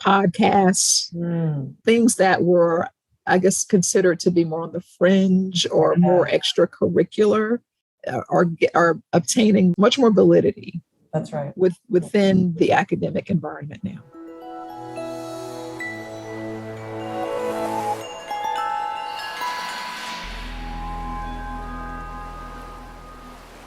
podcasts, things that were, I guess, considered to be more on the fringe or more extracurricular are obtaining much more validity. That's right. Within the academic environment now.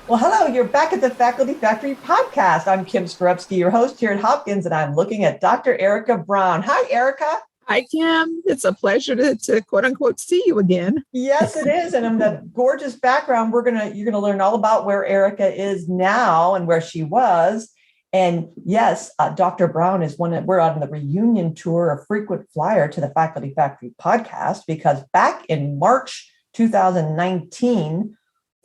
Well, hello, you're back at the Faculty Factory podcast. I'm Kim Skorupski, your host here at Hopkins, and I'm looking at Dr. Erika Brown. Hi, Erika. Hi, Kim. It's a pleasure to quote unquote see you again. Yes, it is. And in that gorgeous background, you're gonna learn all about where Erika is now and where she was. And yes, Dr. Brown is we're on the reunion tour, a frequent flyer to the Faculty Factory podcast, because back in March 2019,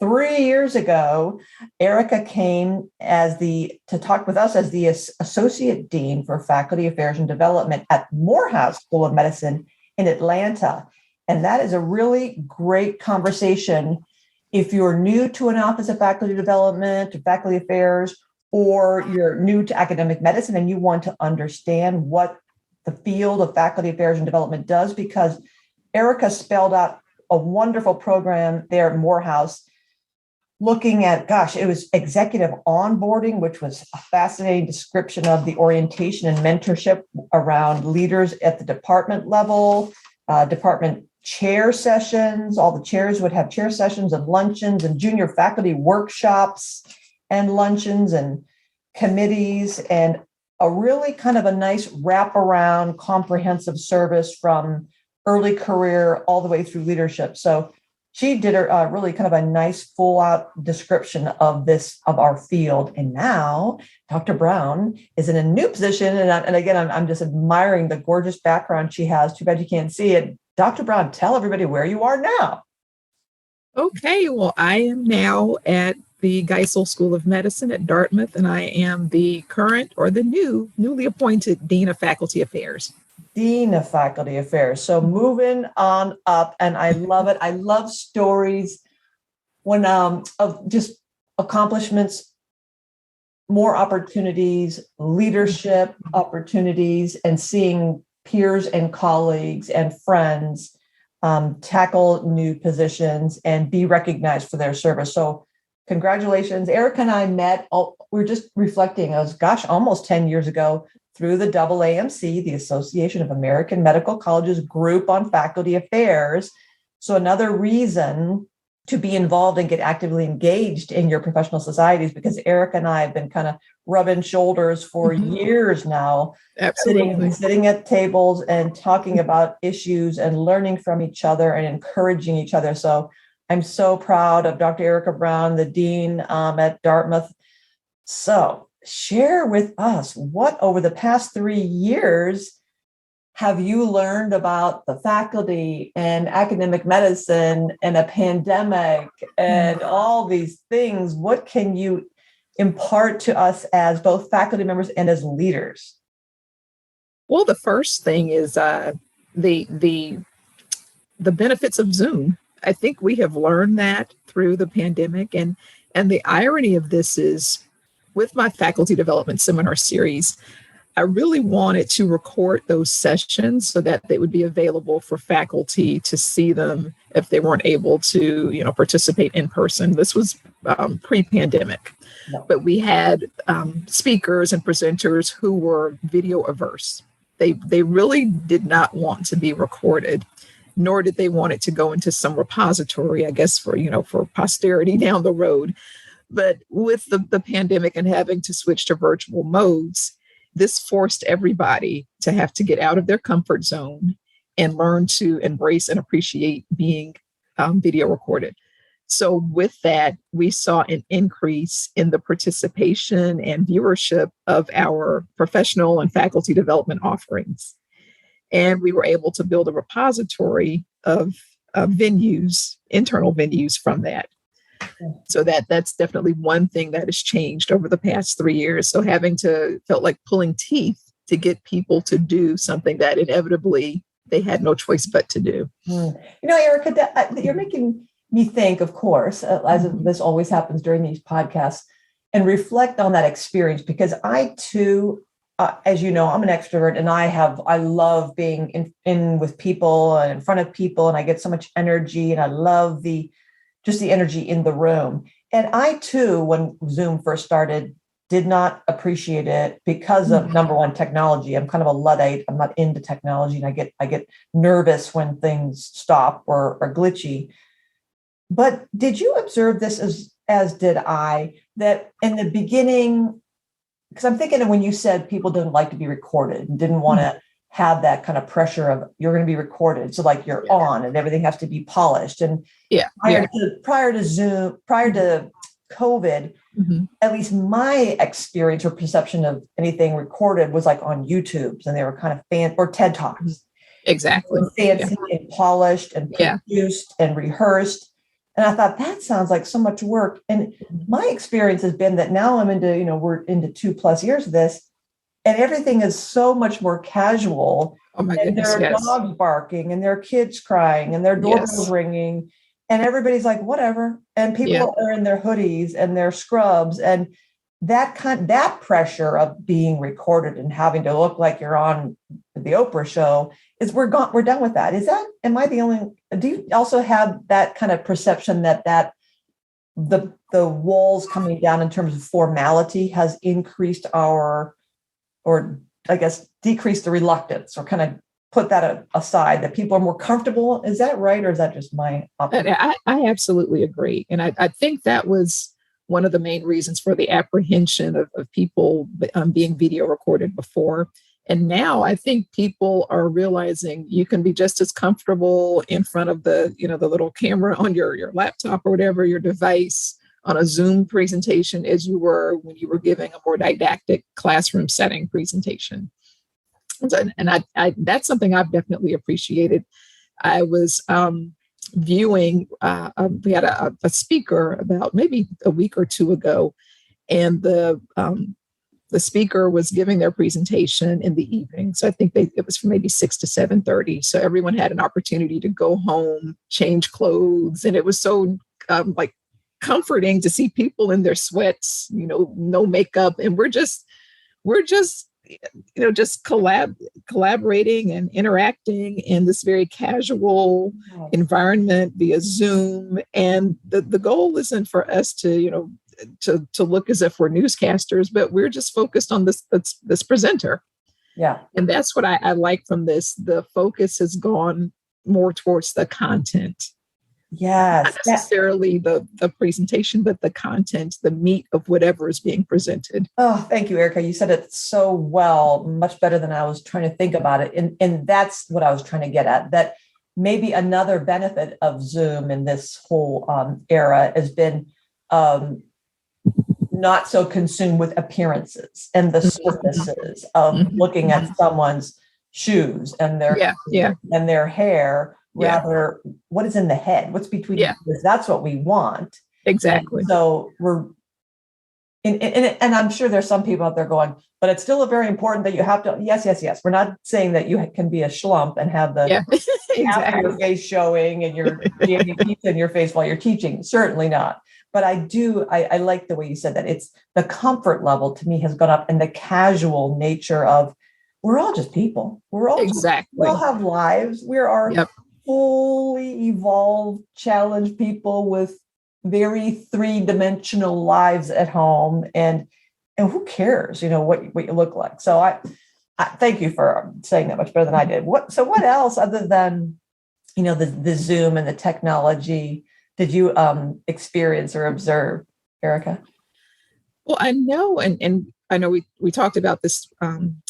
3 years ago, Erika came to talk with us as the Associate Dean for Faculty Affairs and Development at Morehouse School of Medicine in Atlanta. And that is a really great conversation if you're new to an Office of Faculty Development, to Faculty Affairs, or you're new to academic medicine and you want to understand what the field of Faculty Affairs and Development does, because Erika spelled out a wonderful program there at Morehouse, looking at, it was executive onboarding, which was a fascinating description of the orientation and mentorship around leaders at the department level, department chair sessions. All the chairs would have chair sessions and luncheons and junior faculty workshops and luncheons and committees, and a really kind of a nice wraparound comprehensive service from early career all the way through leadership. So she did a really kind of a nice full out description of our field. And now Dr. Brown is in a new position. And again, I'm just admiring the gorgeous background she has. Too bad you can't see it. Dr. Brown, tell everybody where you are now. Okay, well, I am now at the Geisel School of Medicine at Dartmouth, and I am the current or the newly appointed Dean of Faculty Affairs. Dean of Faculty Affairs. So moving on up, and I love it. I love stories of just accomplishments, more opportunities, leadership opportunities, and seeing peers and colleagues and friends tackle new positions and be recognized for their service. So congratulations. Erika and I met, we were just reflecting, almost 10 years ago, through the AAMC, the Association of American Medical Colleges group on faculty affairs. So another reason to be involved and get actively engaged in your professional societies, because Erika and I have been kind of rubbing shoulders for years now, sitting at tables and talking about issues and learning from each other and encouraging each other. So I'm so proud of Dr. Erika Brown, the Dean at Dartmouth. So share with us, what over the past 3 years have you learned about the faculty and academic medicine and a pandemic and all these things? What can you impart to us as both faculty members and as leaders? Well, the first thing is the benefits of Zoom. I think we have learned that through the pandemic, and the irony of this is, with my faculty development seminar series, I really wanted to record those sessions so that they would be available for faculty to see them if they weren't able to, participate in person. This was pre-pandemic, but we had speakers and presenters who were video averse. They really did not want to be recorded, nor did they want it to go into some repository, I guess, for posterity down the road. But with the pandemic and having to switch to virtual modes, this forced everybody to have to get out of their comfort zone and learn to embrace and appreciate being video recorded. So with that, we saw an increase in the participation and viewership of our professional and faculty development offerings. And we were able to build a repository of venues, internal venues from that. So that's definitely one thing that has changed over the past 3 years. So felt like pulling teeth to get people to do something that inevitably they had no choice but to do. Erika, you're making me think, of course, as this always happens during these podcasts, and reflect on that experience, because I too as you know, I'm an extrovert, and I love being in with people and in front of people, and I get so much energy, and I love just the energy in the room. And I too, when Zoom first started, did not appreciate it because of number one, technology. I'm kind of a Luddite. I'm not into technology, and I get nervous when things stop or are glitchy. But did you observe this as did I, that in the beginning, because I'm thinking of when you said people didn't like to be recorded and didn't want to have that kind of pressure of you're going to be recorded. So like you're on and everything has to be polished. And prior to Zoom, prior to COVID, at least my experience or perception of anything recorded was like on YouTube's, and they were kind of or TED Talks. Exactly. Fancy and polished and produced and rehearsed. And I thought that sounds like so much work. And my experience has been that now I'm into, we're into 2+ years of this, and everything is so much more casual. Oh my and goodness, there are dogs barking, and there are kids crying, and their doorbells ringing, and everybody's like, whatever. And people are in their hoodies and their scrubs, and that pressure of being recorded and having to look like you're on the Oprah show is we're done with that. Am I the only, do you also have that kind of perception that the walls coming down in terms of formality has increased or I guess decreased the reluctance, or kind of put that aside, that people are more comfortable? Is that right? Or is that just my opinion? I absolutely agree. And I think that was one of the main reasons for the apprehension of people being video recorded before. And now I think people are realizing you can be just as comfortable in front of the little camera on your laptop or whatever, your device, on a Zoom presentation as you were when you were giving a more didactic classroom setting presentation. And I that's something I've definitely appreciated. I was viewing, we had a speaker about maybe a week or two ago, and the speaker was giving their presentation in the evening. So I think it was from maybe 6 to 7:30. So everyone had an opportunity to go home, change clothes. And it was so comforting to see people in their sweats, no makeup. And we're just collaborating and interacting in this very casual environment via Zoom. And the goal isn't for us to look as if we're newscasters, but we're just focused on this presenter. Yeah. And that's what I like from this. The focus has gone more towards the content. Yes. Not necessarily the presentation, but the content, the meat of whatever is being presented. Oh, thank you, Erika. You said it so well, much better than I was trying to think about it. And that's what I was trying to get at, that maybe another benefit of Zoom in this whole era has been not so consumed with appearances and the surfaces of looking at someone's shoes and their hair. Rather, what is in the head? What's between? Because that's what we want. Exactly. And so we're, and I'm sure there's some people out there going, but it's still very important that you have to. Yes. We're not saying that you can be a schlump and have the half of your face showing and your pizza in your face while you're teaching. Certainly not. But I like the way you said that. It's the comfort level to me has gone up, and the casual nature of we're all just people. We're all we all have lives. We're our fully evolved, challenged people with very 3-dimensional lives at home, and who cares, what you look like. So I thank you for saying that much better than I did. What else other than the Zoom and the technology did you experience or observe, Erika? Well, I know, and I know we talked about this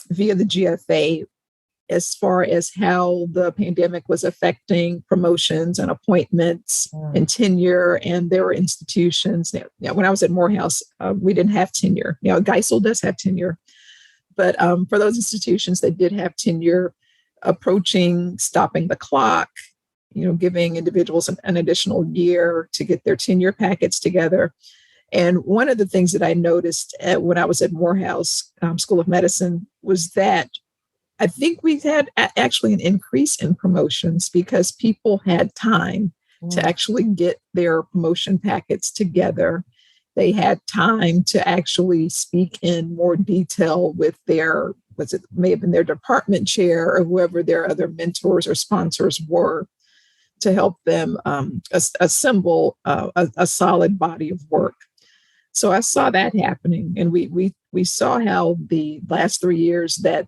via the GFA, as far as how the pandemic was affecting promotions and appointments and tenure. And there were institutions. When I was at Morehouse, we didn't have tenure. Geisel does have tenure. But for those institutions that did have tenure, approaching stopping the clock, giving individuals an additional year to get their tenure packets together. And one of the things that I noticed when I was at Morehouse School of Medicine was that I think we've had actually an increase in promotions because people had time to actually get their promotion packets together. they had time to actually speak in more detail with may have been their department chair or whoever their other mentors or sponsors were to help them assemble a solid body of work. So I saw that happening, and we saw how the last 3 years that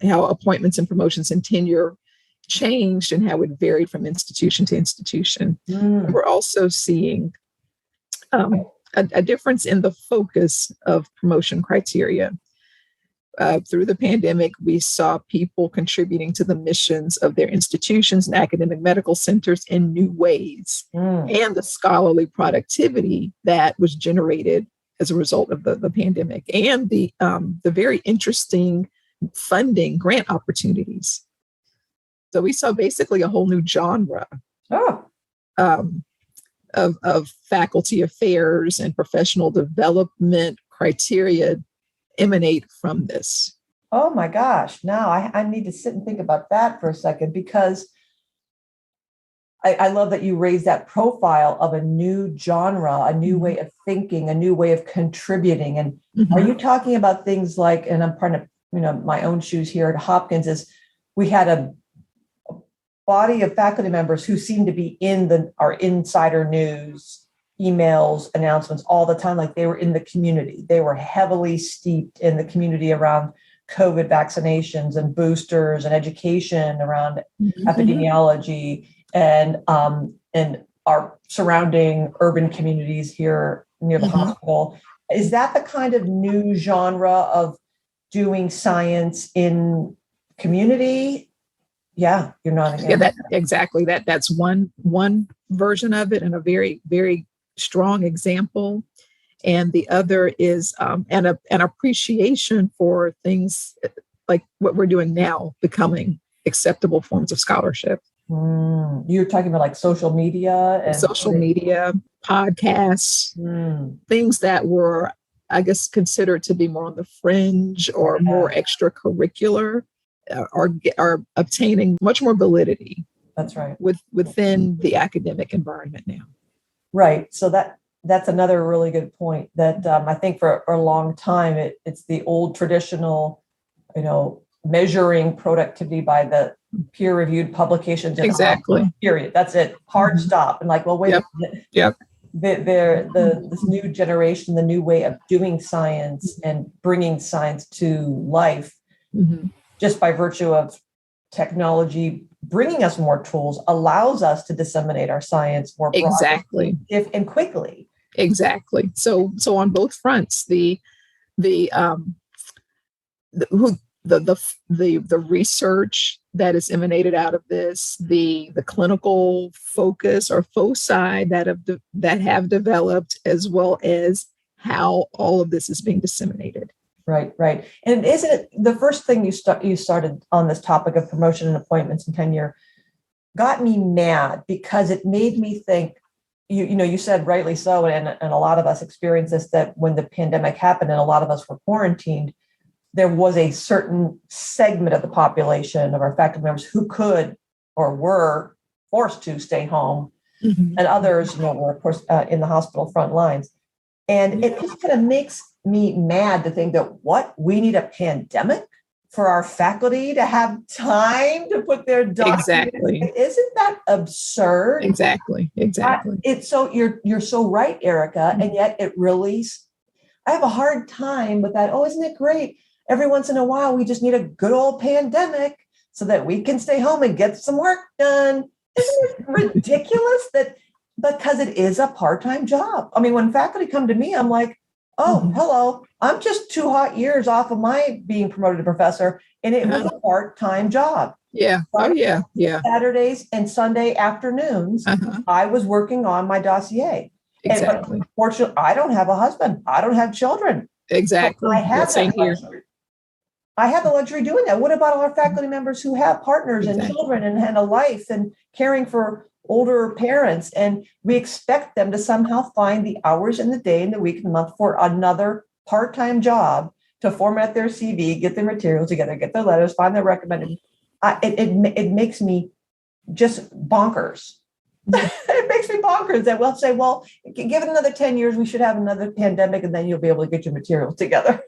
how appointments and promotions and tenure changed and how it varied from institution to institution. Mm. We're also seeing a difference in the focus of promotion criteria. Through the pandemic, we saw people contributing to the missions of their institutions and academic medical centers in new ways, and the scholarly productivity that was generated as a result of the pandemic, and the very interesting funding grant opportunities. So we saw basically a whole new genre of faculty affairs and professional development criteria emanate from this. Oh my gosh. Now I need to sit and think about that for a second, because I love that you raised that profile of a new genre, a new way of thinking, a new way of contributing. And are you talking about things like, and I'm part of, my own shoes here at Hopkins, is we had a body of faculty members who seemed to be in our insider news, emails, announcements all the time, like they were in the community. They were heavily steeped in the community around COVID vaccinations and boosters and education around epidemiology and our surrounding urban communities here near the hospital. Is that the kind of new genre of doing science in community? Yeah, you're nodding. Yeah, exactly. That's one version of it, and a very, very strong example. And the other is an appreciation for things like what we're doing now becoming acceptable forms of scholarship. You're talking about like social media and podcasts, things that were, I guess, considered to be more on the fringe or more extracurricular are obtaining much more validity. That's right. Within the academic environment now. Right. So that's another really good point that I think for a long time, it's the old traditional, measuring productivity by the peer-reviewed publications. Exactly. Period. That's it. Hard stop. And like, well, wait. Yep. This new generation, the new way of doing science and bringing science to life, just by virtue of technology bringing us more tools, allows us to disseminate our science more broadly and quickly. Exactly. So on both fronts, the research that is emanated out of this, the clinical focus or foci that have developed, as well as how all of this is being disseminated. Right. And isn't it the first thing you started on this topic of promotion and appointments and tenure got me mad, because it made me think, you said rightly so, and a lot of us experienced this, that when the pandemic happened and a lot of us were quarantined, there was a certain segment of the population of our faculty members who could or were forced to stay home, and others, were of course in the hospital front lines. And it just kind of makes me mad to think that we need a pandemic for our faculty to have time to put their documents. Exactly. Isn't that absurd? Exactly. It's so you're so right, Erika. And yet I have a hard time with that. Oh, isn't it great? Every once in a while, we just need a good old pandemic so that we can stay home and get some work done. Isn't it ridiculous that because it is a part-time job? I mean, when faculty come to me, I'm like, oh, hello, I'm just 2 hot years off of my being promoted to professor, and it was a part-time job. Yeah. Friday, Saturdays and Sunday afternoons, I was working on my dossier. Exactly. But fortunately, I don't have a husband. I don't have children. Exactly. So I have that luxury. I have the luxury doing that. What about all our faculty members who have partners and children and a life and caring for older parents? And we expect them to somehow find the hours in the day and the week and the month for another part-time job to format their CV, get their materials together, get their letters, find their recommended. It makes me just bonkers. It makes me bonkers that we'll say, well, give it another 10 years, we should have another pandemic, and then you'll be able to get your materials together.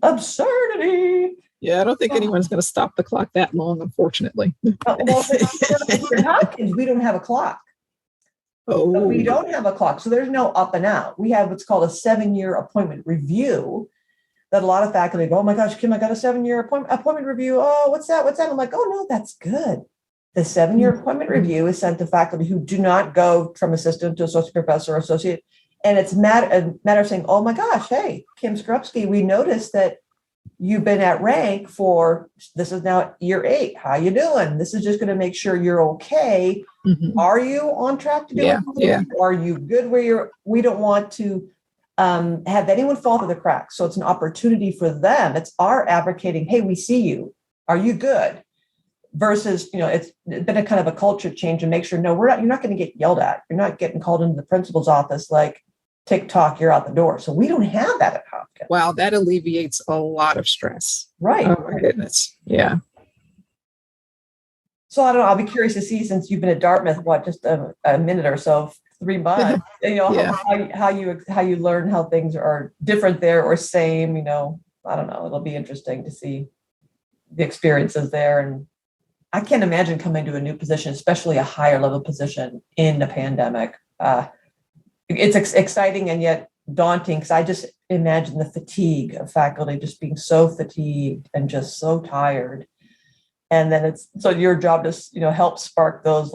Absurdity. Yeah, I don't think anyone's going to stop the clock that long, unfortunately. Well, for Hopkins, we don't have a clock. Oh, So we don't have a clock. So there's no up and out. We have what's called a 7-year appointment review that a lot of faculty go, oh my gosh, Kim, I got a 7-year appointment review. Oh, what's that? What's that? I'm like, oh no, that's good. The 7-year appointment review is sent to faculty who do not go from assistant to associate professor or associate. And it's a matter of saying, oh my gosh, hey, Kim Skrupski, we noticed that you've been at rank for, this is now year 8. How you doing? This is just going to make sure you're okay. Mm-hmm. Are you on track to do it? Yeah. Are you good where we don't want to have anyone fall through the cracks. So it's an opportunity for them. It's our advocating, hey, we see you. Are you good? Versus, it's been a kind of a culture change and make sure, no, you're not going to get yelled at. You're not getting called into the principal's office like TikTok, you're out the door. So we don't have that at Hopkins. Wow, that alleviates a lot of stress. Right. Oh my goodness. Yeah. So I don't know, I'll be curious to see, since you've been at Dartmouth, just a minute or so, 3 months, how you learn how things are different there or same, I don't know. It'll be interesting to see the experiences there. And I can't imagine coming to a new position, especially a higher level position in the pandemic. It's exciting and yet daunting, because I just imagine the fatigue of faculty just being so fatigued and just so tired. And then so your job to, help spark those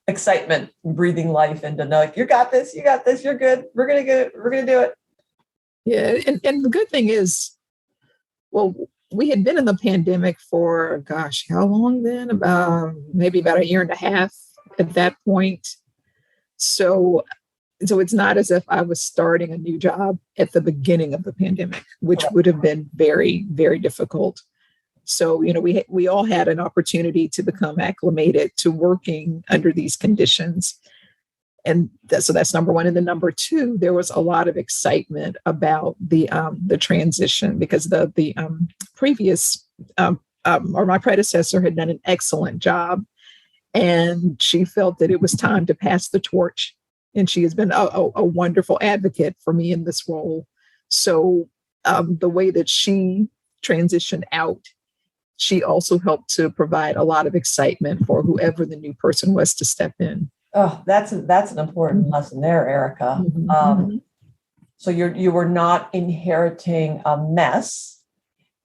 excitement, breathing life into know, you got this, you're good. We're going to do it. Yeah. And the good thing is, well, we had been in the pandemic for, gosh, how long then? Maybe about 1.5 years at that point. So it's not as if I was starting a new job at the beginning of the pandemic, which would have been very, very difficult. So, we all had an opportunity to become acclimated to working under these conditions. And so that's number one. And then number two, there was a lot of excitement about the transition, because the previous or my predecessor had done an excellent job, and she felt that it was time to pass the torch. And she has been a wonderful advocate for me in this role. So the way that she transitioned out, she also helped to provide a lot of excitement for whoever the new person was to step in. Oh, that's an important lesson there, Erika. Mm-hmm. So you were not inheriting a mess.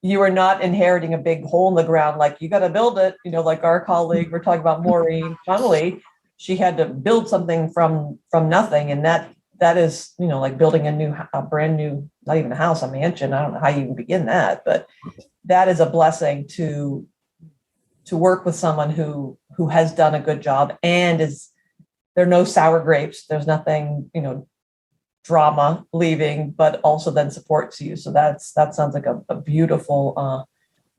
You were not inheriting a big hole in the ground, like you got to build it. Like our colleague, we're talking about Maureen Connolly. She had to build something from nothing, and that is like building a brand new, not even a house, a mansion. I don't know how you even begin that, but that is a blessing to work with someone who has done a good job, and there are no sour grapes. There's nothing, drama leaving, but also then supports you. So that sounds like a beautiful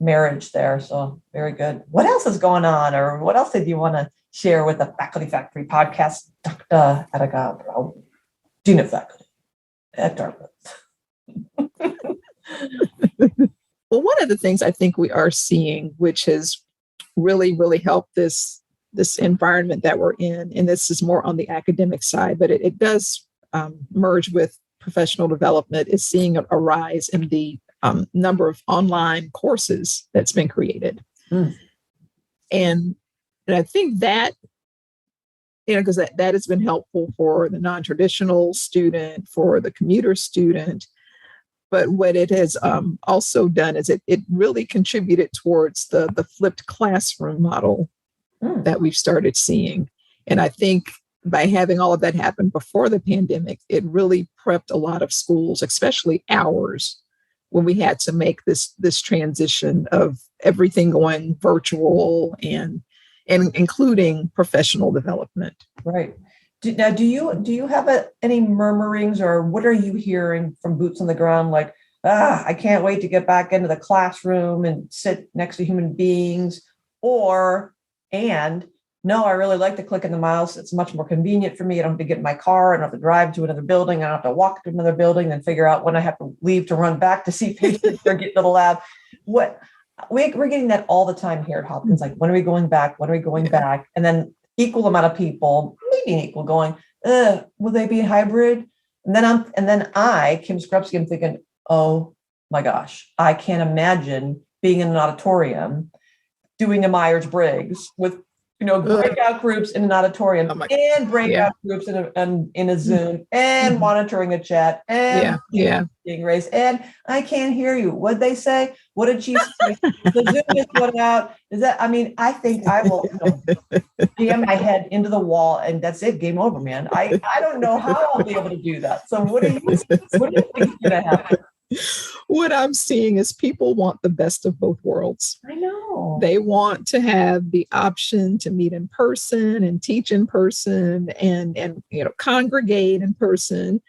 marriage there. So very good. What else is going on, or what else did you want to share with the Faculty Factory podcast, Dr. Erika Brown, Dean of Faculty at Dartmouth? Well, one of the things I think we are seeing, which has really, really helped this environment that we're in, and this is more on the academic side, but it does merge with professional development, is seeing a rise in the number of online courses that's been created. And I think that, because that has been helpful for the non-traditional student, for the commuter student. But what it has also done is it really contributed towards the flipped classroom model that we've started seeing. And I think by having all of that happen before the pandemic, it really prepped a lot of schools, especially ours, when we had to make this transition of everything going virtual and including professional development. Right. Now, do you have any murmurings, or what are you hearing from boots on the ground? Like, I can't wait to get back into the classroom and sit next to human beings, no, I really like to click in the mouse. It's much more convenient for me. I don't have to get in my car. I don't have to drive to another building. I don't have to walk to another building, then figure out when I have to leave to run back to see patients or get to the lab. we're getting that all the time here at Hopkins. Like, when are we going back? When are we going back? And then equal amount of people, maybe an equal, going, will they be hybrid? And then I, Kim Skrupski, I'm thinking, oh my gosh, I can't imagine being in an auditorium doing a Myers-Briggs with, breakout groups in an auditorium and breakout groups in a Zoom and monitoring a chat and being raised. And I can't hear you. What'd they say? What did she say? The Zoom just went out. I think I will jam my head into the wall and that's it. Game over, man. I don't know how I'll be able to do that. So what do you think is going to happen? What I'm seeing is people want the best of both worlds. I know. They want to have the option to meet in person and teach in person and congregate in person.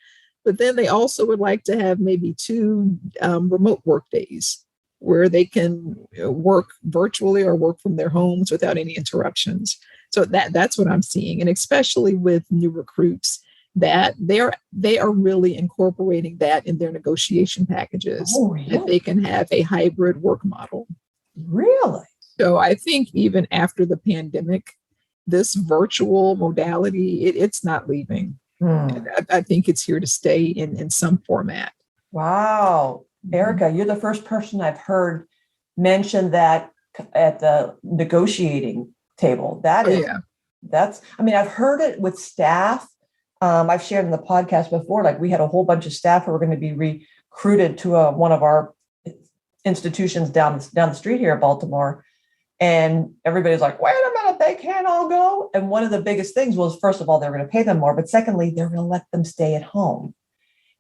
But then they also would like to have maybe 2 remote work days where they can work virtually or work from their homes without any interruptions. So that's what I'm seeing. And especially with new recruits, that they are really incorporating that in their negotiation packages, that they can have a hybrid work model. Really? So I think even after the pandemic, this virtual modality, it's not leaving. I think it's here to stay in some format. Wow. Erika, you're the first person I've heard mention that at the negotiating table. I've heard it with staff. I've shared in the podcast before, like we had a whole bunch of staff who were going to be recruited to one of our institutions down the street here in Baltimore. And everybody's like, wait a minute, they can't all go. And one of the biggest things was, first of all, they're going to pay them more. But secondly, they're going to let them stay at home.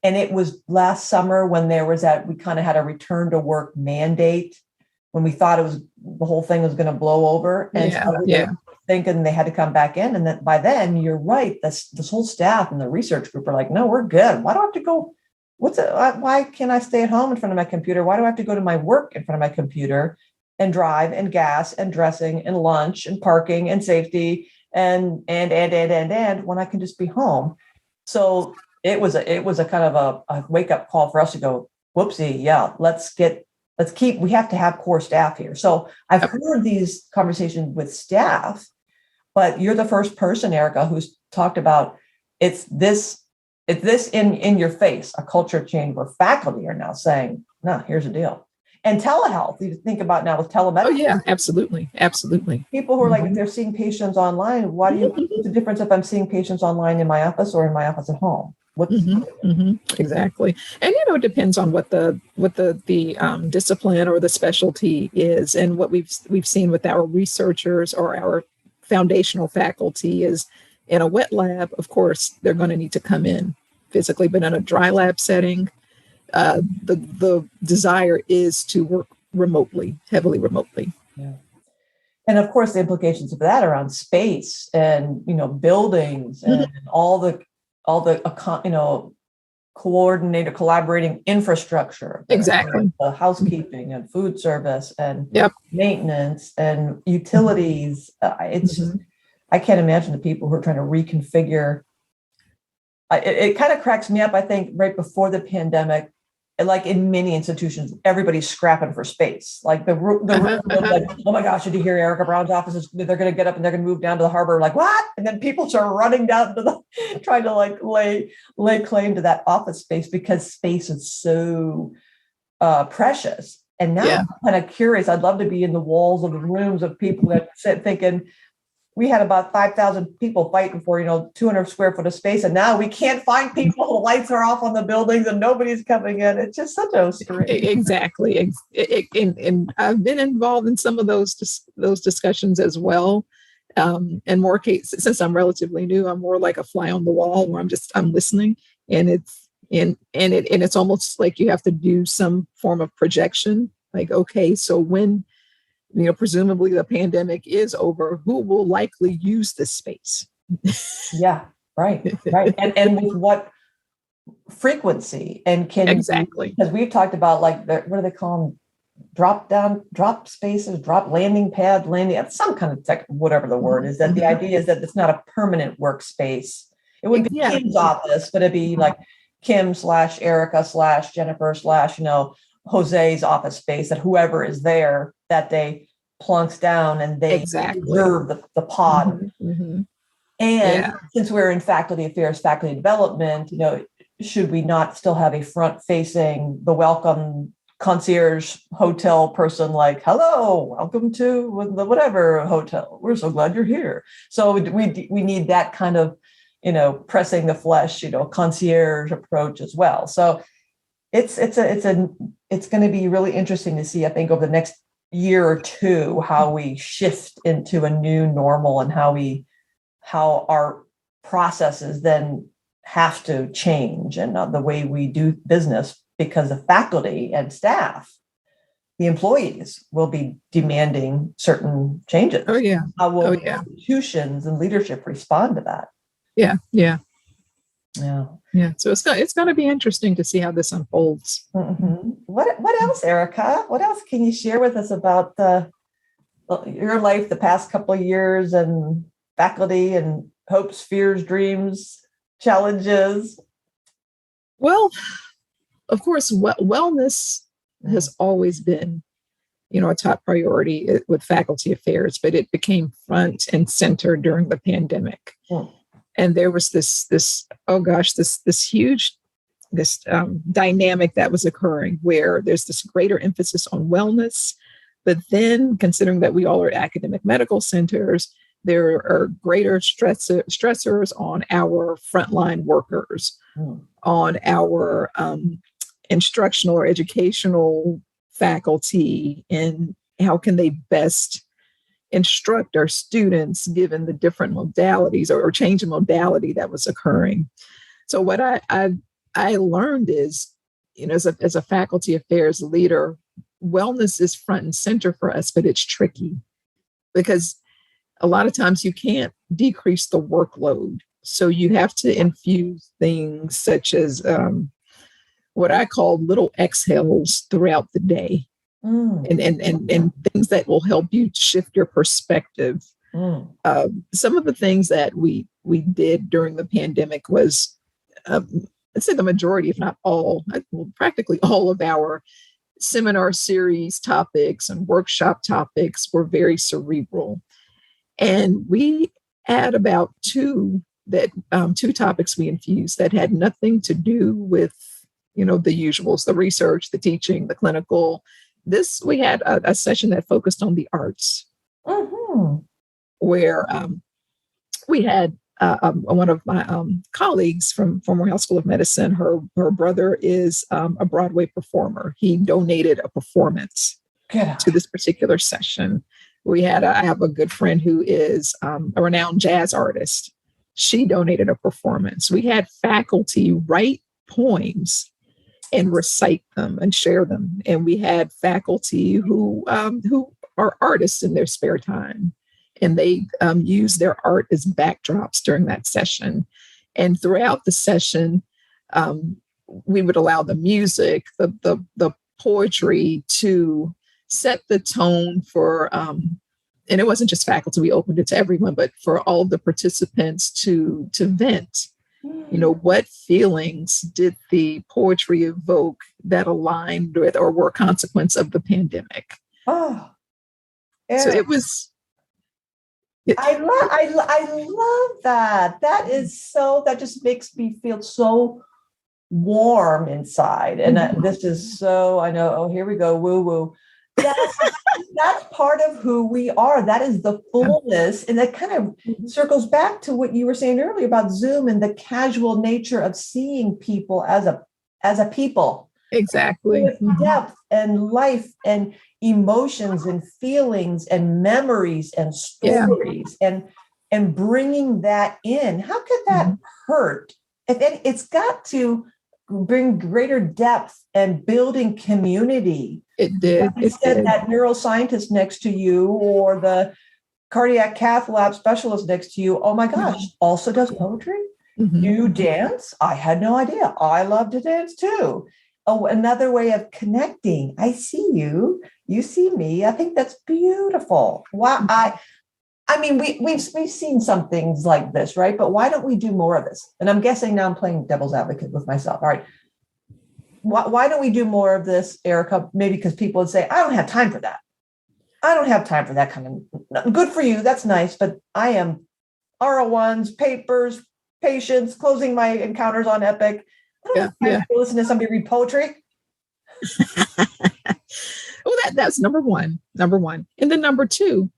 And it was last summer when we kind of had a return to work mandate, when we thought the whole thing was going to blow over. And thinking they had to come back in. And then by then, you're right, this whole staff and the research group are like, no, we're good. Why do I have to go? Why can't I stay at home in front of my computer? Why do I have to go to my work in front of my computer and drive and gas and dressing and lunch and parking and safety and when I can just be home? So it was a kind of a wake up call for us to go, whoopsie, we have to have core staff here. So I've heard these conversations with staff, but you're the first person, Erika, who's talked about it's this in your face, a culture change where faculty are now saying, no, here's the deal. And telehealth, you think about now with telemedicine. Oh yeah, absolutely. People who are like, if they're seeing patients online, what's the difference if I'm seeing patients online in my office or in my office at home? Exactly. And, it depends on what the discipline or the specialty is. And what we've seen with our researchers or our foundational faculty is, in a wet lab, of course, they're going to need to come in physically, but in a dry lab setting, the desire is to work heavily remotely. Yeah. And of course, the implications of that around space and, buildings and all the coordinated, collaborating infrastructure. Exactly. The housekeeping and food service and maintenance and utilities. It's just, I can't imagine the people who are trying to reconfigure. It kind of cracks me up. I think right before the pandemic, like in many institutions, everybody's scrapping for space. Like the room, like, oh my gosh, did you hear Erika Brown's office? They're going to get up and they're going to move down to the harbor. Like, what? And then people start running down to trying to like lay claim to that office space because space is so precious. And now I'm kind of curious. I'd love to be in the walls of the rooms of people that sit thinking, we had about 5,000 people fighting for, 200 square foot of space. And now we can't find people. The lights are off on the buildings and nobody's coming in. It's just such a strange. Exactly. And I've been involved in some of those discussions as well. In more cases, since I'm relatively new, I'm more like a fly on the wall where I'm listening, and it's almost like you have to do some form of projection. Like, okay, so when presumably the pandemic is over, who will likely use this space? Yeah, right. And with what frequency and exactly, because we've talked about like what do they call them? Drop spaces, drop landing pad, some kind of tech, whatever the word is. That the idea is that it's not a permanent workspace. It wouldn't be Kim's office, but it'd be like Kim / Erika / Jennifer / Jose's office space, that whoever is there that day plunks down and they Exactly. observe the pod. And Yeah. since we're in faculty affairs, faculty development, should we not still have a front-facing, the welcome concierge hotel person, like, hello, welcome to the whatever hotel. We're so glad you're here. So we need that kind of, pressing the flesh, concierge approach as well. So it's going to be really interesting to see, I think, over the next year or two, how we shift into a new normal and how our processes then have to change, and the way we do business, because the faculty and staff, the employees, will be demanding certain changes. Oh, yeah. How will institutions and leadership respond to that? Yeah. So it's going to be interesting to see how this unfolds. What else, Erika? What else can you share with us about your life the past couple of years, and faculty, and hopes, fears, dreams, challenges? Well, of course, wellness has always been, a top priority with faculty affairs, but it became front and center during the pandemic. And there was this huge dynamic that was occurring, where there's this greater emphasis on wellness, but then, considering that we all are academic medical centers, there are greater stressors on our frontline workers, on our instructional or educational faculty, and how can they best instruct our students given the different modalities or change in modality that was occurring. So what I learned is, as a faculty affairs leader, wellness is front and center for us, but it's tricky because a lot of times you can't decrease the workload. So you have to infuse things such as what I call little exhales throughout the day, and things that will help you shift your perspective. Some of the things that we did during the pandemic was, I'd say the majority, if not all, practically all of our seminar series topics and workshop topics were very cerebral. And we had about two topics we infused that had nothing to do with, the usuals, the research, the teaching, the clinical. We had a session that focused on the arts, where we had one of my colleagues from Morehouse School of Medicine. Her brother is a Broadway performer. He donated a performance to this particular session. I have a good friend who is a renowned jazz artist. She donated a performance. We had faculty write poems and recite them and share them. And we had faculty who are artists in their spare time, and they use their art as backdrops during that session. And throughout the session, we would allow the music, the poetry to set the tone for, and it wasn't just faculty, we opened it to everyone, but for all of the participants to vent. What feelings did the poetry evoke that aligned with or were a consequence of the pandemic? Oh, so it was. I love that. That just makes me feel so warm inside. And this is so, I know, oh, here we go, woo woo. That's part of who we are. That is the fullness. And that kind of circles back to what you were saying earlier about Zoom and the casual nature of seeing people as a people. Exactly. With depth and life and emotions and feelings and memories and stories and bringing that in. How could that hurt? It's got to bring greater depth and building community. It did. Like you said, that neuroscientist next to you or the cardiac cath lab specialist next to you, oh my gosh, also does poetry? You dance? I had no idea. I love to dance too. Oh, another way of connecting. I see you. You see me. I think that's beautiful. Wow. I mean, we've seen some things like this, right? But why don't we do more of this? And I'm guessing now I'm playing devil's advocate with myself. All right. why don't we do more of this, Erika? Maybe because people would say, I don't have time for that. I don't have time for that kind of, good for you. That's nice. But I am R01s, papers, patients, closing my encounters on Epic. I don't have time to listen to somebody read poetry. Well, that's number one. And then number two,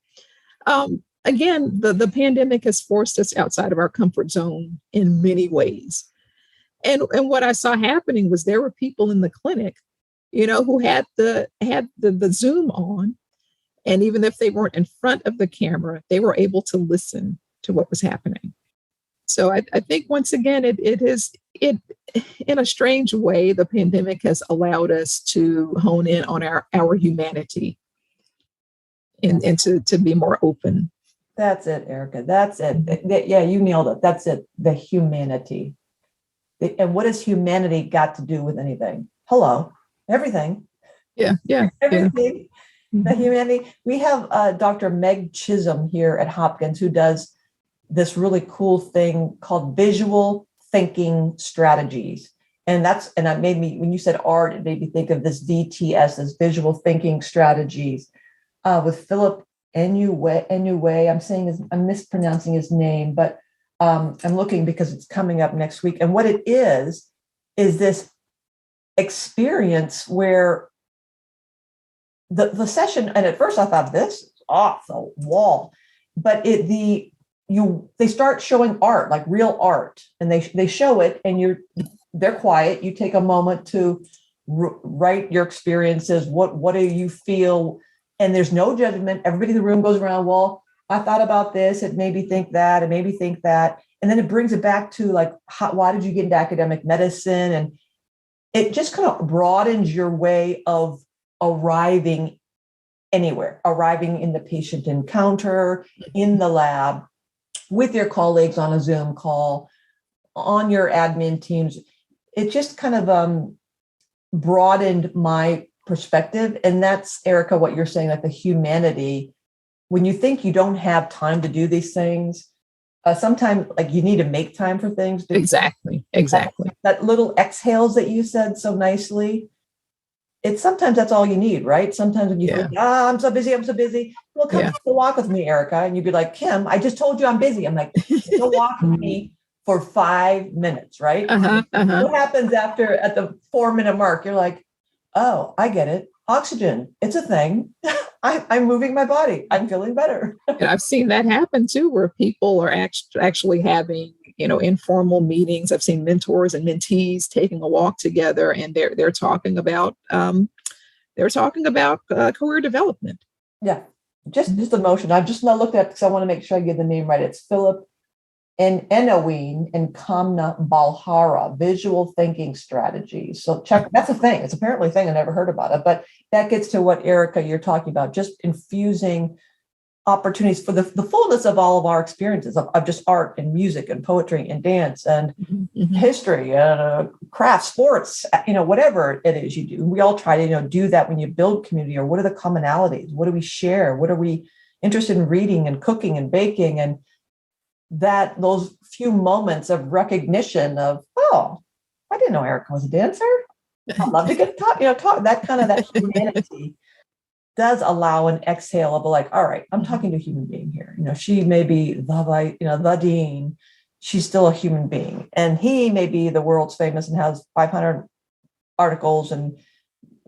again, the pandemic has forced us outside of our comfort zone in many ways. And what I saw happening was there were people in the clinic, who had the Zoom on. And even if they weren't in front of the camera, they were able to listen to what was happening. So I think once again, it in a strange way, the pandemic has allowed us to hone in on our humanity and to be more open. That's it, Erika. That's it. Yeah, you nailed it. That's it. The humanity. And what has humanity got to do with anything? Hello, everything. Yeah. Everything. The humanity. We have Dr. Meg Chisholm here at Hopkins who does this really cool thing called visual thinking strategies. And that made me, when you said art, it made me think of this VTS, this visual thinking strategies, with Philip Enue. I'm mispronouncing his name, but I'm looking because it's coming up next week. And what it is this experience where the session, and at first I thought this is off the wall, but they start showing art, like real art, and they show it, and they're quiet. You take a moment to write your experiences. What do you feel? And there's no judgment. Everybody in the room goes around. Well, I thought about this. It made me think that. It made me think that. And then it brings it back to like, why did you get into academic medicine? And it just kind of broadens your way of arriving anywhere, arriving in the patient encounter, in the lab, with your colleagues on a Zoom call, on your admin teams. It just kind of broadened my perspective. And that's, Erika, what you're saying, like the humanity. When you think you don't have time to do these things, sometimes like you need to make time for things. Exactly. That little exhales that you said so nicely. Sometimes that's all you need, right? Sometimes when you think, I'm so busy. Well, come take a walk with me, Erika. And you'd be like, Kim, I just told you I'm busy. I'm like, go walk with me for 5 minutes, right? What happens at the 4-minute mark? You're like, oh, I get it. Oxygen, it's a thing. I'm moving my body. I'm feeling better. And I've seen that happen too, where people are actually having, informal meetings. I've seen mentors and mentees taking a walk together, and they're talking about career development. Yeah, just emotion. I've just not looked at it because I want to make sure I get the name right. It's Philip Enue and Kamna Balhara, visual thinking strategies. So that's a thing. It's apparently a thing. I never heard about it, but that gets to what, Erika, you're talking about, just infusing opportunities for the fullness of all of our experiences of just art and music and poetry and dance and history and craft, sports, whatever it is you do. We all try to, do that when you build community, or what are the commonalities? What do we share? What are we interested in reading and cooking and baking? And those few moments of recognition of, oh, I didn't know Erika was a dancer. I'd love to get to talk, that humanity does allow an exhale of like, all right, I'm talking to a human being here. She may be the dean, she's still a human being. And he may be the world's famous and has 500 articles and,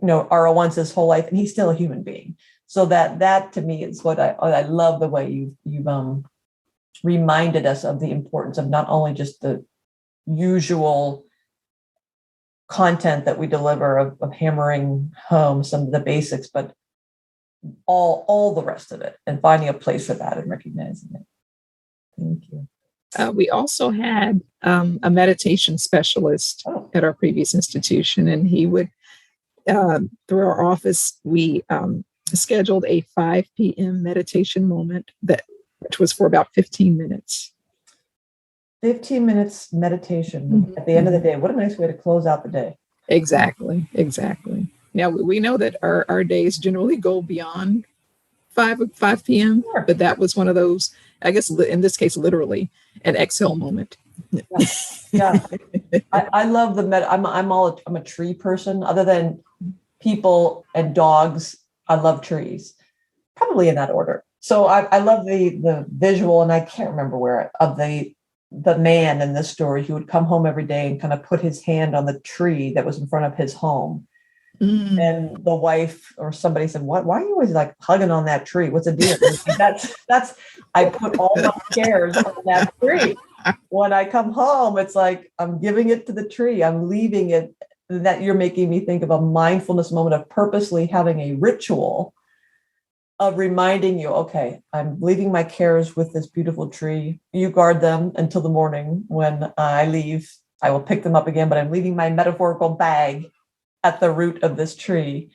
R01s his whole life, and he's still a human being. So that to me is what I love, the way you've reminded us of the importance of not only just the usual content that we deliver of hammering home some of the basics, but all the rest of it, and finding a place for that and recognizing it. Thank you. We also had a meditation specialist at our previous institution, and he would, through our office, we scheduled a 5 p.m. meditation moment which was for about 15 minutes. 15 minutes meditation at the end of the day. What a nice way to close out the day. Exactly. Now, we know that our days generally go beyond 5 p.m., but that was one of those, I guess, in this case, literally an exhale moment Yeah. I love I'm a tree person. Other than people and dogs, I love trees. Probably in that order. So I love the visual, and I can't remember where of the man in this story who would come home every day and kind of put his hand on the tree that was in front of his home. And the wife or somebody said, "What? Why are you always like hugging on that tree? What's the deal?" That's I put all my cares on that tree. When I come home, it's like I'm giving it to the tree. I'm leaving it. That you're making me think of a mindfulness moment of purposely having a ritual of reminding you, okay, I'm leaving my cares with this beautiful tree. You guard them until the morning. When I leave, I will pick them up again, but I'm leaving my metaphorical bag at the root of this tree.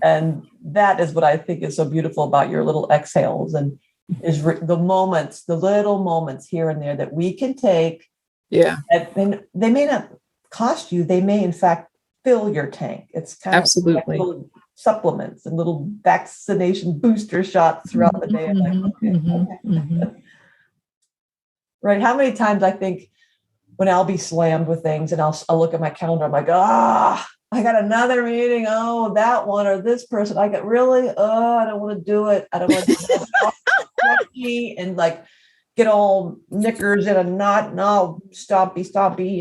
And that is what I think is so beautiful about your little exhales, and is the moments, the little moments here and there that we can take. Yeah. And they may not cost you. They may, in fact, fill your tank. It's kind Absolutely. of like little supplements and little vaccination booster shots throughout the day. Right. How many times I think when I'll be slammed with things and I'll look at my calendar, I'm like, I got another meeting. Oh, that one or this person. I get really, I don't want to do it. I don't want to do it. And like get all knickers in a knot. No, stompy.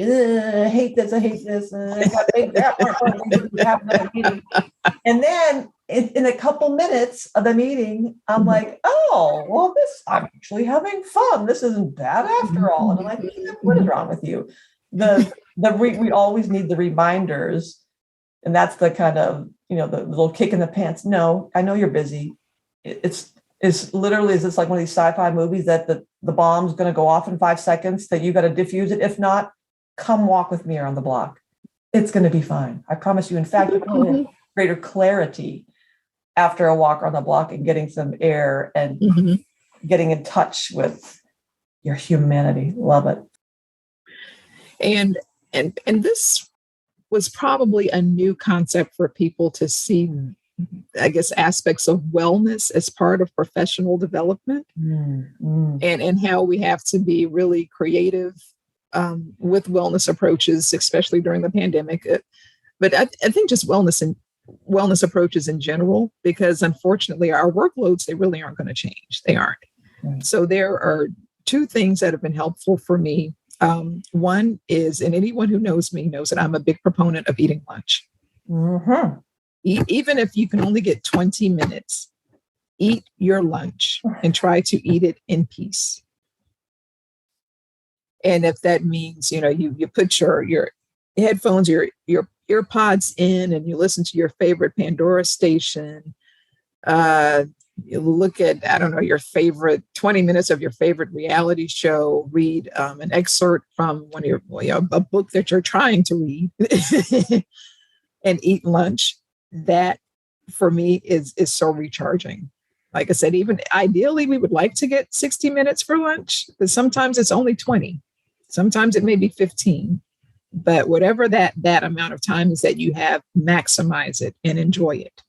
I hate this. I hate that. And then in a couple minutes of the meeting, I'm like, oh, well, I'm actually having fun. This isn't bad after all. And I'm like, what is wrong with you? We always need the reminders. And that's the kind of, the little kick in the pants. No, I know you're busy. It's literally, is this like one of these sci-fi movies that the bomb's going to go off in 5 seconds, that you got to diffuse it? If not, come walk with me around the block. It's going to be fine. I promise you. In fact, you're going to have greater clarity after a walk on the block and getting some air and getting in touch with your humanity. Love it. And this was probably a new concept for people to see, I guess, aspects of wellness as part of professional development, and how we have to be really creative with wellness approaches, especially during the pandemic. But I think just wellness approaches in general, because unfortunately our workloads, they really aren't going to change. They aren't. So there are two things that have been helpful for me. One is, and anyone who knows me knows that I'm a big proponent of eating lunch. Even if you can only get 20 minutes, eat your lunch and try to eat it in peace. And if that means, you put your headphones, your earpods in, and you listen to your favorite Pandora station, you look at, I don't know, your favorite 20 minutes of your favorite reality show, read an excerpt from one of a book that you're trying to read and eat lunch. That for me is so recharging. Like I said, even ideally we would like to get 60 minutes for lunch, but sometimes it's only 20. Sometimes it may be 15, but whatever that amount of time is that you have, maximize it and enjoy it.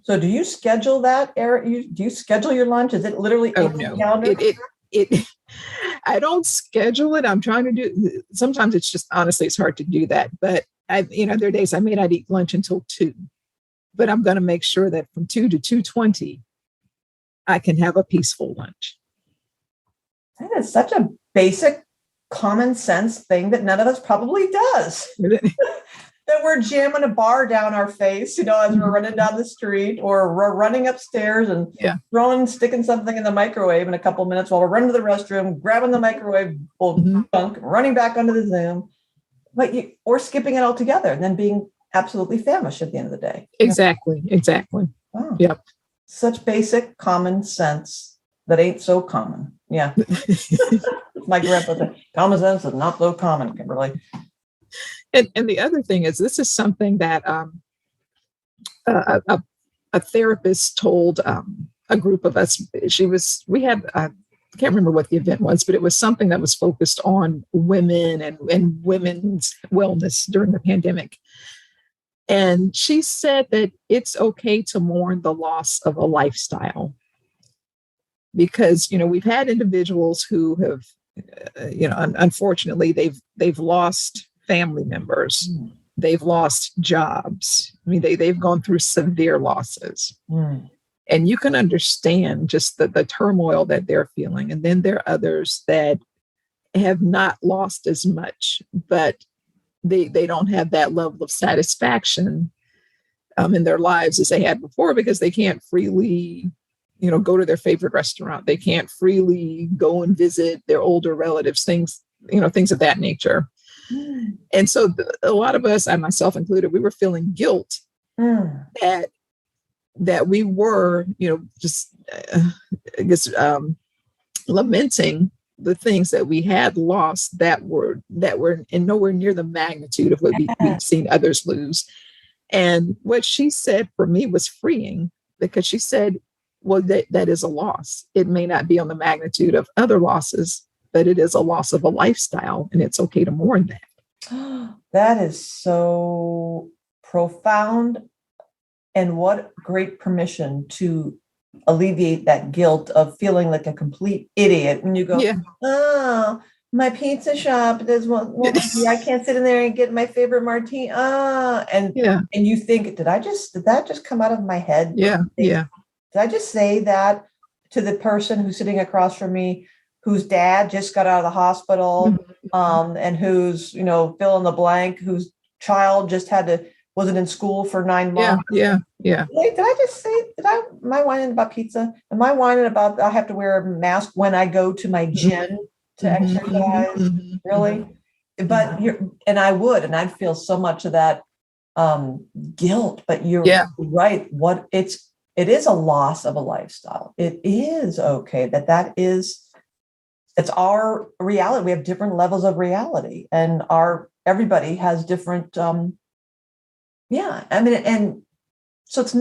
So do you schedule that, Eric? Do you schedule your lunch? Is it literally in the calendar? I don't schedule it. I'm trying to do, sometimes it's just, honestly, it's hard to do that. But there are days I may not eat lunch until 2, but I'm going to make sure that from 2 to 2:20, I can have a peaceful lunch. That is such a basic, common sense thing that none of us probably does. That we're jamming a bar down our face, as we're running down the street, or we're running upstairs and sticking something in the microwave in a couple minutes while we're running to the restroom, grabbing the microwave junk, running back onto the Zoom, or skipping it altogether and then being absolutely famished at the end of the day. Exactly. Wow. Yep. Such basic common sense that ain't so common. Yeah. My grandpa said, common sense is not so common, Kimberly. And the other thing is, this is something that a therapist told a group of us. We had, I can't remember what the event was, but it was something that was focused on women and women's wellness during the pandemic. And she said that it's okay to mourn the loss of a lifestyle, because, we've had individuals who have unfortunately, they've lost family members. They've lost jobs. I mean, they've gone through severe losses. And you can understand just the turmoil that they're feeling. And then there are others that have not lost as much, but they don't have that level of satisfaction in their lives as they had before, because they can't freely, go to their favorite restaurant. They can't freely go and visit their older relatives, things of that nature. And so a lot of us, I myself included, we were feeling guilt that we were, lamenting the things that we had lost that were in nowhere near the magnitude of what we've seen others lose. And what she said for me was freeing, because she said, well, that is a loss. It may not be on the magnitude of other losses, but it is a loss of a lifestyle, and it's okay to mourn that. That is so profound. And what great permission to alleviate that guilt of feeling like a complete idiot when you go, oh, my pizza shop does I can't sit in there and get my favorite martini. And you think, did that just come out of my head? Did I just say that to the person who's sitting across from me, whose dad just got out of the hospital, and who's, fill in the blank, whose child just wasn't in school for 9 months. Yeah. Wait, did I just say, am I whining about pizza? Am I whining about, I have to wear a mask when I go to my gym to exercise? Really? But I'd feel so much of that guilt, but you're right. It is a loss of a lifestyle. It is okay it's our reality. We have different levels of reality, and everybody has different, and so that's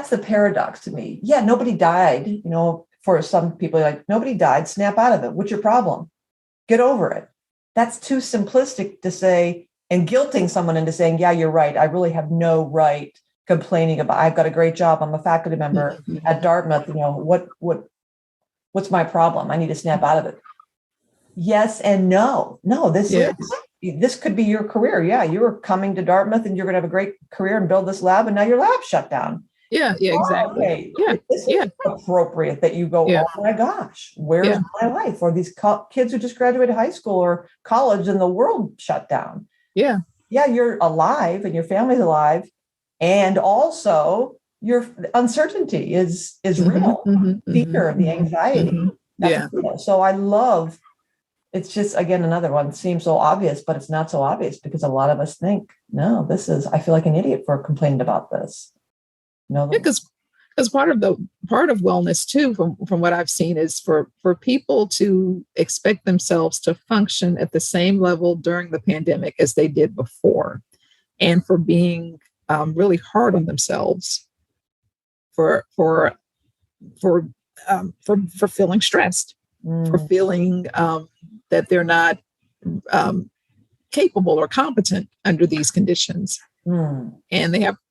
the paradox to me. Yeah, nobody died, for some people, like, nobody died, snap out of it. What's your problem? Get over it. That's too simplistic to say, and guilting someone into saying, yeah, you're right. I really have no right complaining about, I've got a great job. I'm a faculty member at Dartmouth. What's my problem? I need to snap out of it. Yes and no. No, this could be your career. Yeah, you were coming to Dartmouth and you're going to have a great career and build this lab, and now your lab shut down. Yeah, exactly. Okay. This is appropriate that you go, oh my gosh, where's my life? Or these kids who just graduated high school or college and the world shut down. Yeah, you're alive and your family's alive. And also your uncertainty is real. Fear, the anxiety. So I love, it's just, again, another one seems so obvious, but it's not so obvious, because a lot of us think, no, I feel like an idiot for complaining about this. Because part of wellness too, from what I've seen, is for people to expect themselves to function at the same level during the pandemic as they did before, and for being really hard on themselves for feeling stressed, for feeling that they're not capable or competent under these conditions. And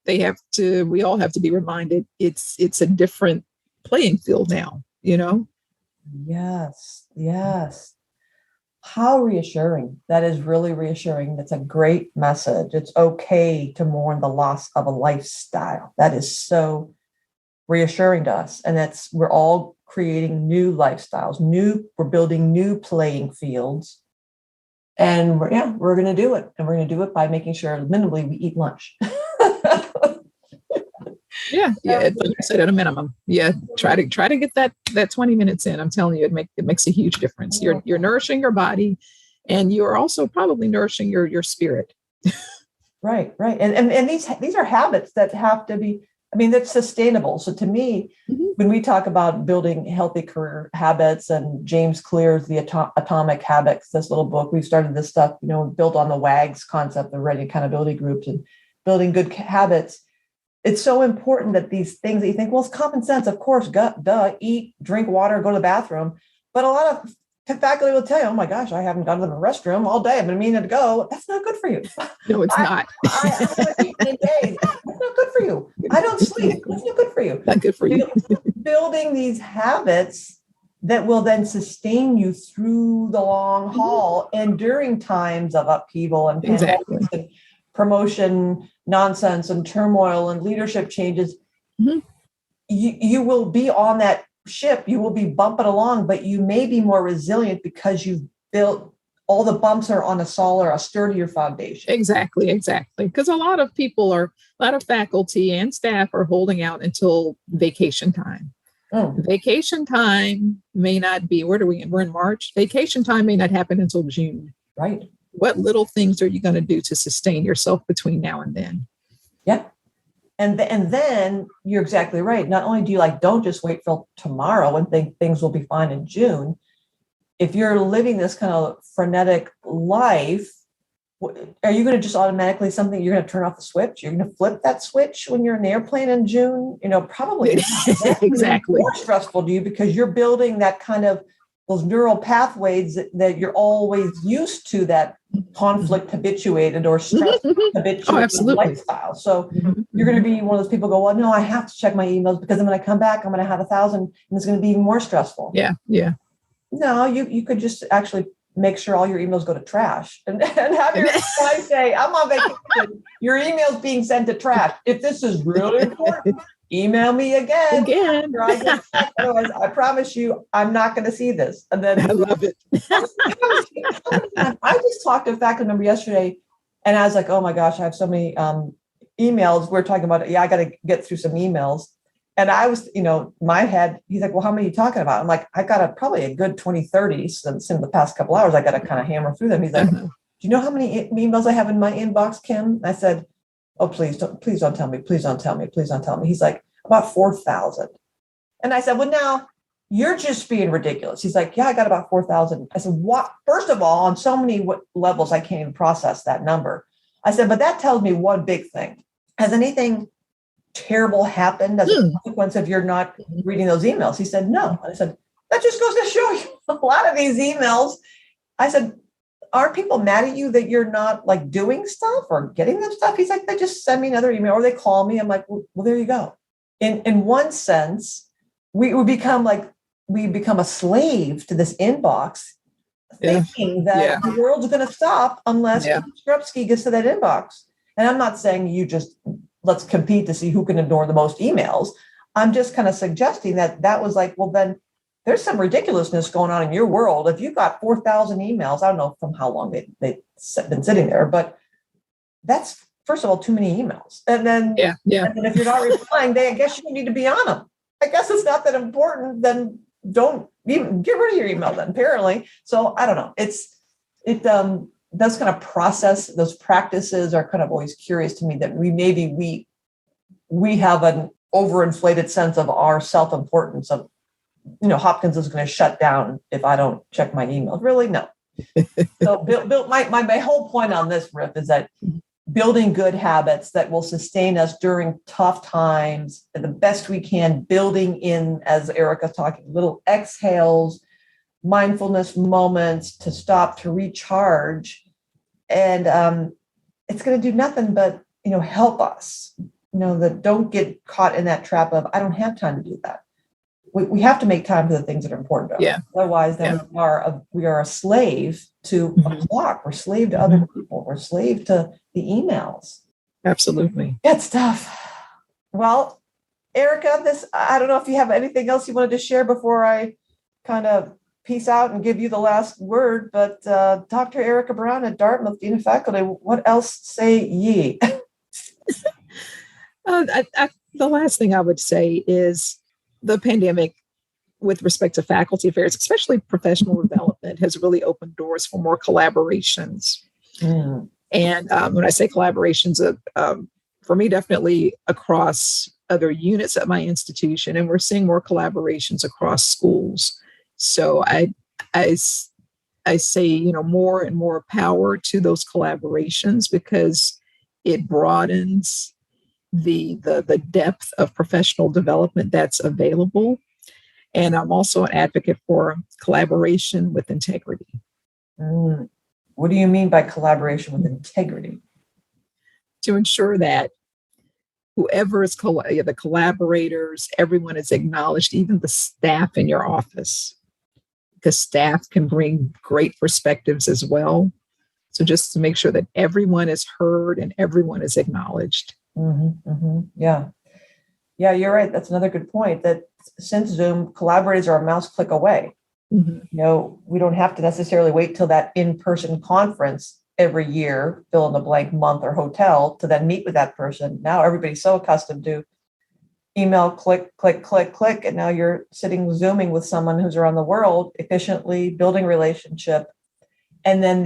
we all have to be reminded it's a different playing field now, Yes. How reassuring. That is really reassuring. That's a great message. It's okay to mourn the loss of a lifestyle. That is so reassuring to us. And we're all creating new lifestyles, we're building new playing fields. And we're going to do it. And we're going to do it by making sure minimally we eat lunch. Like you said, at a minimum. Try to get that 20 minutes in. I'm telling you, it makes a huge difference. You're nourishing your body, and you're also probably nourishing your spirit. Right. And these are habits that have to be, that's sustainable. So to me, when we talk about building healthy career habits, and James Clear's The Atomic Habits, this little book, we've started this stuff, built on the WAGs concept, the Ready Accountability Groups, and building good habits. It's so important that these things that you think, well, it's common sense, of course, duh, eat, drink water, go to the bathroom. But a lot of faculty will tell you, oh my gosh, I haven't gone to the restroom all day. I've been meaning to go. That's not good for you. No, it's not. I eat in days. That's not good for you. I don't sleep. That's not good for you. Not good for you. Building these habits that will then sustain you through the long haul and during times of upheaval and pandemics and promotion nonsense and turmoil and leadership changes. You will be on that ship, you will be bumping along, but you may be more resilient because you've built, all the bumps are on a sturdier foundation. Exactly. Because a lot of faculty and staff are holding out until vacation time. Vacation time may not be, we're in March. Vacation time may not happen until June. Right. What little things are you going to do to sustain yourself between now and then? Yeah. And then you're exactly right. Not only do you don't just wait for tomorrow and think things will be fine in June. If you're living this kind of frenetic life, are you going to just automatically you're going to turn off the switch? You're going to flip that switch when you're in the airplane in June? Probably not. Exactly. More stressful to you because you're building that kind of those neural pathways that you're always used to, that conflict habituated or stress habituated lifestyle. So you're going to be one of those people go, well, no, I have to check my emails because then when I come back, I'm going to have 1,000 and it's going to be even more stressful. Yeah. No, you could just actually make sure all your emails go to trash and have your guy say, I'm on vacation. Your email's being sent to trash. If this is really important, email me again. Otherwise, I promise you, I'm not going to see this. And then I love it. I just talked to a faculty member yesterday, and I was like, oh my gosh, I have so many emails. We're talking about, I got to get through some emails. And I was, my head, he's like, well, how many are you talking about? I'm like, I got probably a good 20, 30 since in the past couple hours. I got to kind of hammer through them. He's like, do you know how many emails I have in my inbox, Kim? I said, oh, please don't tell me. Please don't tell me. Please don't tell me. He's like, about 4,000. And I said, well, now you're just being ridiculous. He's like, yeah, I got about 4,000. I said, what? First of all, on so many levels, I can't even process that number. I said, but that tells me one big thing. Has anything terrible happened as a consequence of you're not reading those emails? He said, no. And I said, that just goes to show you a lot of these emails. I said, are people mad at you that you're not doing stuff or getting them stuff? He's like, they just send me another email or they call me. I'm like, well, there you go. In one sense, we become a slave to this inbox, thinking that the world's going to stop unless Strupski gets to that inbox. And I'm not saying let's compete to see who can ignore the most emails. I'm just kind of suggesting that was well, then there's some ridiculousness going on in your world. If you've got 4,000 emails, I don't know from how long they've been sitting there, but that's, first of all, too many emails. And then, and then if you're not replying, I guess you need to be on them. I guess it's not that important. Then don't even get rid of your email then, apparently. So I don't know. Those kind of process, those practices are kind of always curious to me that we have an overinflated sense of our self-importance of, Hopkins is going to shut down if I don't check my email. Really? No. So Bill, my whole point on this, Riff, is that building good habits that will sustain us during tough times and the best we can, building in, as Erika's talking, little exhales, mindfulness moments to stop, to recharge. And it's going to do nothing but, help us, that don't get caught in that trap of, I don't have time to do that. We have to make time for the things that are important to us. Yeah. Otherwise, then we are a slave to a clock. We're slave to other people. We're slave to the emails. Absolutely. Good stuff. Well, Erika, I don't know if you have anything else you wanted to share before I kind of peace out and give you the last word, but Dr. Erika Brown at Dartmouth, Dean of Faculty, what else say ye? The last thing I would say is the pandemic, with respect to faculty affairs, especially professional development, has really opened doors for more collaborations. And when I say collaborations, for me, definitely across other units at my institution, and we're seeing more collaborations across schools. So I say, more and more power to those collaborations because it broadens the depth of professional development that's available. And I'm also an advocate for collaboration with integrity. What do you mean by collaboration with integrity? To ensure that whoever is the collaborators, everyone is acknowledged, even the staff in your office. because staff can bring great perspectives as well. So just to make sure that everyone is heard and everyone is acknowledged. Yeah. Yeah, you're right. That's another good point, that since Zoom, collaborators are a mouse click away. We don't have to necessarily wait till that in-person conference every year, fill in the blank month or hotel, to then meet with that person. Now everybody's so accustomed to email, click, click, click, click. And now you're sitting Zooming with someone who's around the world efficiently, building relationship, and then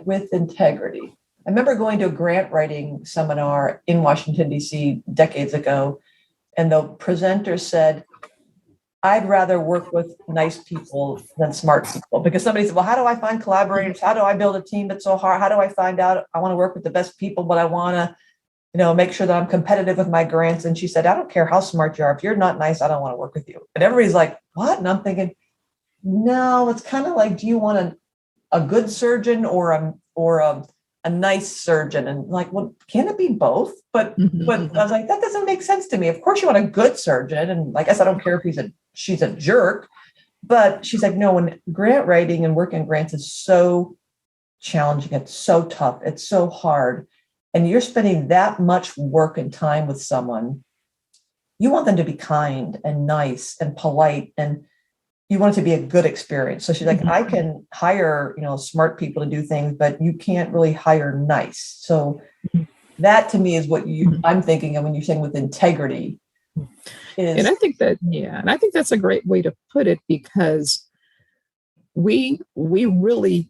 with integrity. I remember going to a grant writing seminar in Washington, D.C. decades ago, and the presenter said, I'd rather work with nice people than smart people, because somebody said, well, how do I find collaborators? How do I build a team that's so hard? How do I find out? I want to work with the best people, but I want to, make sure that I'm competitive with my grants. And she said, I don't care how smart you are. If you're not nice, I don't want to work with you. And everybody's like, what? And I'm thinking, no, it's kind of like, do you want a good surgeon or a nice surgeon? And like, well, can it be both? But I was like, that doesn't make sense to me. Of course you want a good surgeon. And I guess I don't care if she's a jerk, but she's like, no, when grant writing and working on grants is so challenging, it's so tough, it's so hard, and you're spending that much work and time with someone, you want them to be kind and nice and polite, and you want it to be a good experience. So she's like, I can hire, smart people to do things, but you can't really hire nice. So that to me is what I'm thinking of when you're saying with integrity. And I think that's a great way to put it, because we really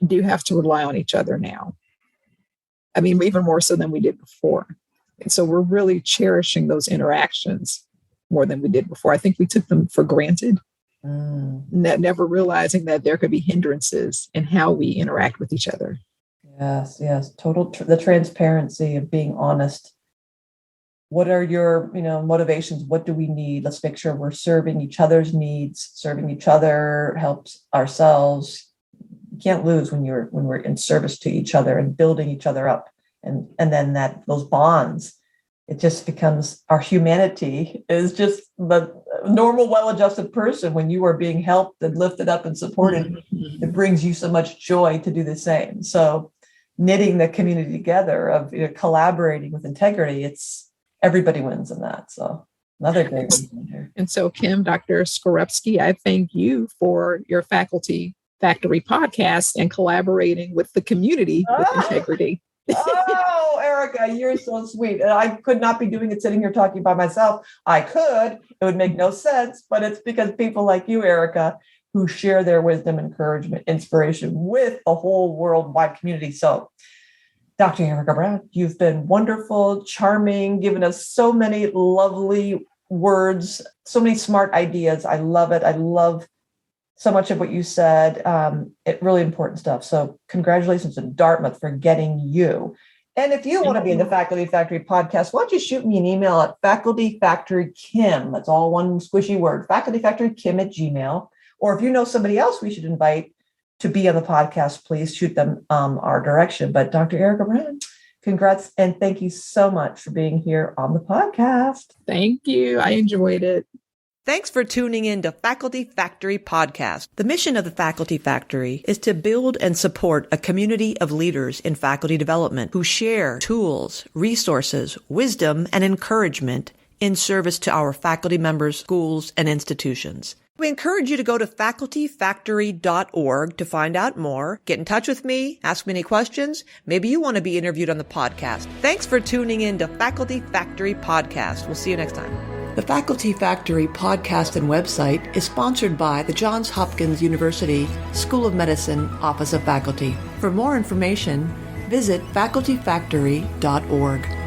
do have to rely on each other now. I mean, even more so than we did before. And so we're really cherishing those interactions more than we did before. I think we took them for granted, never realizing that there could be hindrances in how we interact with each other. Yes. The transparency of being honest. What are your, motivations? What do we need? Let's make sure we're serving each other's needs. Serving each other helps ourselves. You can't lose when we're in service to each other and building each other up. And then those bonds, it just becomes, our humanity is just the normal, well-adjusted person. When you are being helped and lifted up and supported, it brings you so much joy to do the same. So knitting the community together of collaborating with integrity, everybody wins in that. So another great one here. And so, Kim, Dr. Skorupski, I thank you for your Faculty Factory podcast and collaborating with the community with integrity. Oh, Erika, you're so sweet. And I could not be doing it sitting here talking by myself. I could. It would make no sense, but it's because people like you, Erika, who share their wisdom, encouragement, inspiration with the whole worldwide community. So, Dr. Erika Brown, you've been wonderful, charming, given us so many lovely words, so many smart ideas. I love it. I love so much of what you said. Really important stuff. So congratulations to Dartmouth for getting you. And if you want to be in the Faculty Factory podcast, why don't you shoot me an email at facultyfactorykim. That's all one squishy word, facultyfactorykim@gmail. Or if you know somebody else we should invite to be on the podcast, please shoot them our direction. But Dr. Erika Brown, congrats. And thank you so much for being here on the podcast. Thank you. I enjoyed it. Thanks for tuning in to Faculty Factory Podcast. The mission of the Faculty Factory is to build and support a community of leaders in faculty development who share tools, resources, wisdom, and encouragement in service to our faculty members, schools, and institutions. We encourage you to go to facultyfactory.org to find out more. Get in touch with me, ask me any questions. Maybe you want to be interviewed on the podcast. Thanks for tuning in to Faculty Factory Podcast. We'll see you next time. The Faculty Factory podcast and website is sponsored by the Johns Hopkins University School of Medicine Office of Faculty. For more information, visit facultyfactory.org.